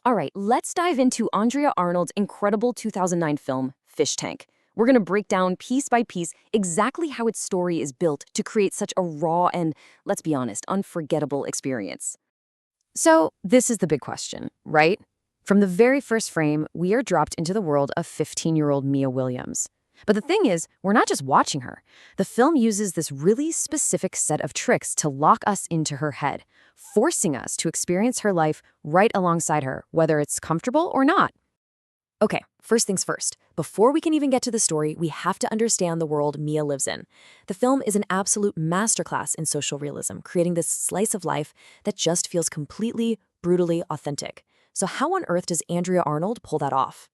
All right, let's dive into Andrea Arnold's incredible 2009 film, Fish Tank. We're going to break down piece by piece exactly how its story is built to create such a raw and, let's be honest, unforgettable experience. So, this is the big question, right? From the very first frame, we are dropped into the world of 15-year-old Mia Williams. But the thing is, we're not just watching her. The film uses this really specific set of tricks to lock us into her head, forcing us to experience her life right alongside her, whether it's comfortable or not. Okay, first things first. Before we can even get to the story, we have to understand the world Mia lives in. The film is an absolute masterclass in social realism, creating this slice of life that just feels completely, brutally authentic. So how on earth does Andrea Arnold pull that off?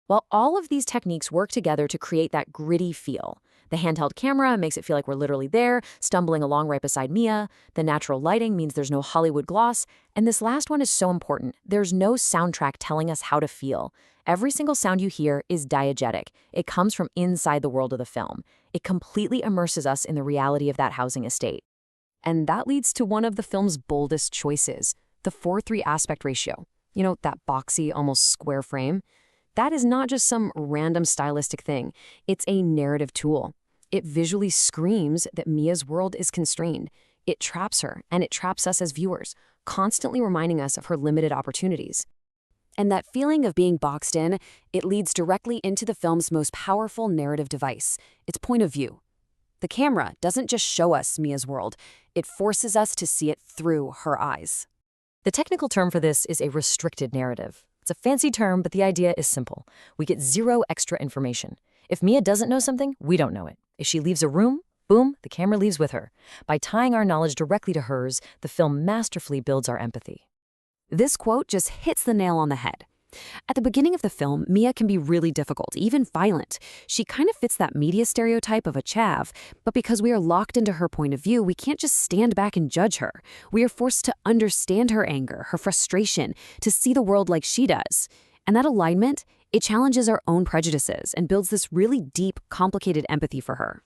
Well, all of these techniques work together to create that gritty feel. The handheld camera makes it feel like we're literally there, stumbling along right beside Mia. The natural lighting means there's no Hollywood gloss. And this last one is so important. There's no soundtrack telling us how to feel. Every single sound you hear is diegetic. It comes from inside the world of the film. It completely immerses us in the reality of that housing estate. And that leads to one of the film's boldest choices, the 4:3 aspect ratio. You know, that boxy, almost square frame? That is not just some random stylistic thing. It's a narrative tool. It visually screams that Mia's world is constrained. It traps her, and it traps us as viewers, constantly reminding us of her limited opportunities. And that feeling of being boxed in, it leads directly into the film's most powerful narrative device, its point of view. The camera doesn't just show us Mia's world, it forces us to see it through her eyes. The technical term for this is a restricted narrative. It's a fancy term, but the idea is simple. We get zero extra information. If Mia doesn't know something, we don't know it. If she leaves a room, boom, the camera leaves with her. By tying our knowledge directly to hers, the film masterfully builds our empathy. This quote just hits the nail on the head. At the beginning of the film, Mia can be really difficult, even violent. She kind of fits that media stereotype of a chav, but because we are locked into her point of view, we can't just stand back and judge her. We are forced to understand her anger, her frustration, to see the world like she does. And that alignment, it challenges our own prejudices and builds this really deep, complicated empathy for her.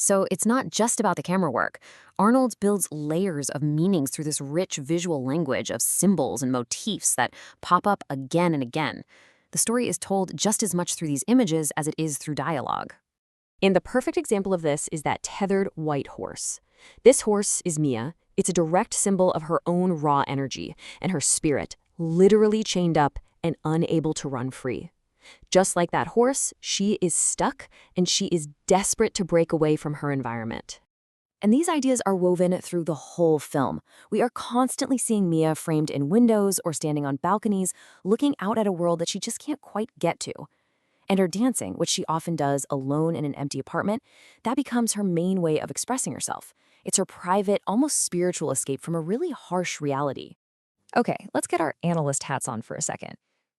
So it's not just about the camera work. Arnold builds layers of meanings through this rich visual language of symbols and motifs that pop up again and again. The story is told just as much through these images as it is through dialogue. And the perfect example of this is that tethered white horse. This horse is Mia. It's a direct symbol of her own raw energy and her spirit, literally chained up and unable to run free. Just like that horse, she is stuck and she is desperate to break away from her environment. And these ideas are woven through the whole film. We are constantly seeing Mia framed in windows or standing on balconies, looking out at a world that she just can't quite get to. And her dancing, which she often does alone in an empty apartment, that becomes her main way of expressing herself. It's her private, almost spiritual escape from a really harsh reality. Okay, let's get our analyst hats on for a second.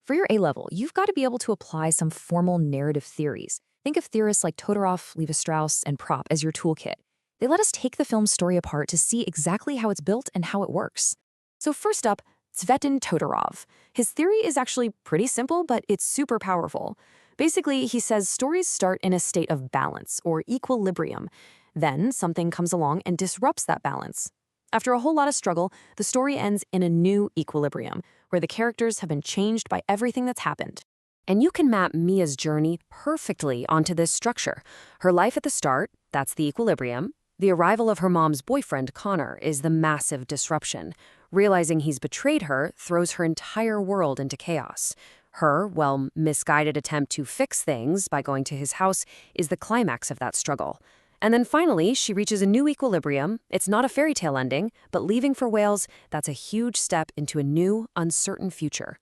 For your A-level, you've got to be able to apply some formal narrative theories. Think of theorists like Todorov, Levi-Strauss, and Propp as your toolkit. They let us take the film's story apart to see exactly how it's built and how it works. So first up, Tsvetan Todorov. His theory is actually pretty simple, but it's super powerful. Basically, he says stories start in a state of balance, or equilibrium. Then something comes along and disrupts that balance. After a whole lot of struggle, the story ends in a new equilibrium, where the characters have been changed by everything that's happened. And you can map Mia's journey perfectly onto this structure. Her life at the start, that's the equilibrium. The arrival of her mom's boyfriend, Connor, is the massive disruption. Realizing he's betrayed her throws her entire world into chaos. Her, misguided attempt to fix things by going to his house is the climax of that struggle. And then finally, she reaches a new equilibrium. It's not a fairy tale ending, but leaving for Wales, that's a huge step into a new, uncertain future.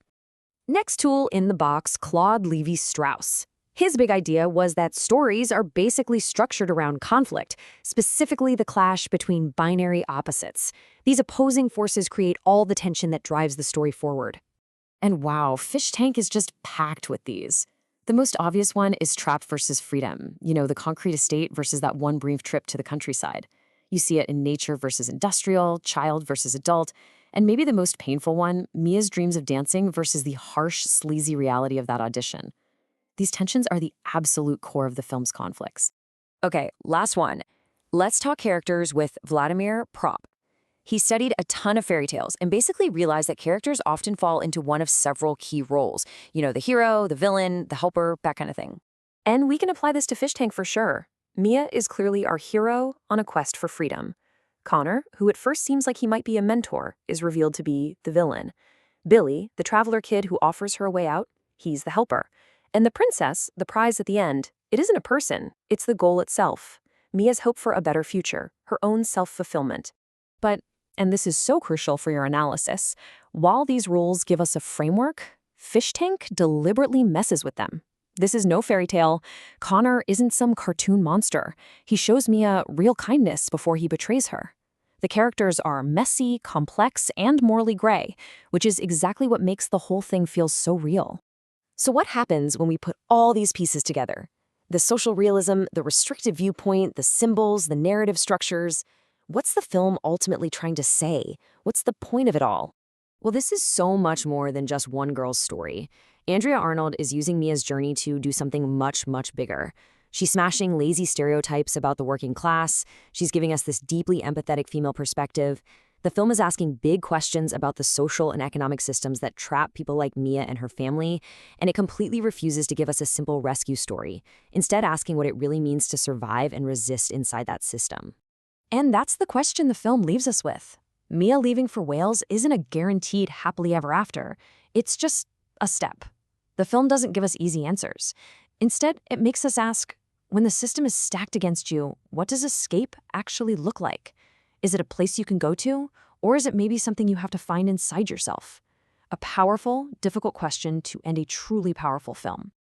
Next tool in the box, Claude Lévi-Strauss. His big idea was that stories are basically structured around conflict, specifically the clash between binary opposites. These opposing forces create all the tension that drives the story forward. And wow, Fish Tank is just packed with these. The most obvious one is Trapped versus Freedom, the concrete estate versus that one brief trip to the countryside. You see it in nature versus industrial, child versus adult, and maybe the most painful one, Mia's dreams of dancing versus the harsh, sleazy reality of that audition. These tensions are the absolute core of the film's conflicts. Okay, last one. Let's talk characters with Vladimir Propp. He studied a ton of fairy tales and basically realized that characters often fall into one of several key roles. The hero, the villain, the helper, that kind of thing. And we can apply this to Fish Tank for sure. Mia is clearly our hero on a quest for freedom. Connor, who at first seems like he might be a mentor, is revealed to be the villain. Billy, the traveler kid who offers her a way out, he's the helper. And the princess, the prize at the end, it isn't a person, it's the goal itself. Mia's hope for a better future, her own self-fulfillment. But, and this is so crucial for your analysis, while these rules give us a framework, Fish Tank deliberately messes with them. This is no fairy tale. Connor isn't some cartoon monster. He shows Mia real kindness before he betrays her. The characters are messy, complex, and morally gray, which is exactly what makes the whole thing feel so real. So what happens when we put all these pieces together? The social realism, the restrictive viewpoint, the symbols, the narrative structures. What's the film ultimately trying to say? What's the point of it all? Well, this is so much more than just one girl's story. Andrea Arnold is using Mia's journey to do something much, much bigger. She's smashing lazy stereotypes about the working class. She's giving us this deeply empathetic female perspective. The film is asking big questions about the social and economic systems that trap people like Mia and her family, and it completely refuses to give us a simple rescue story, instead asking what it really means to survive and resist inside that system. And that's the question the film leaves us with. Mia leaving for Wales isn't a guaranteed happily ever after. It's just a step. The film doesn't give us easy answers. Instead, it makes us ask, when the system is stacked against you, what does escape actually look like? Is it a place you can go to, or is it maybe something you have to find inside yourself? A powerful, difficult question to end a truly powerful film.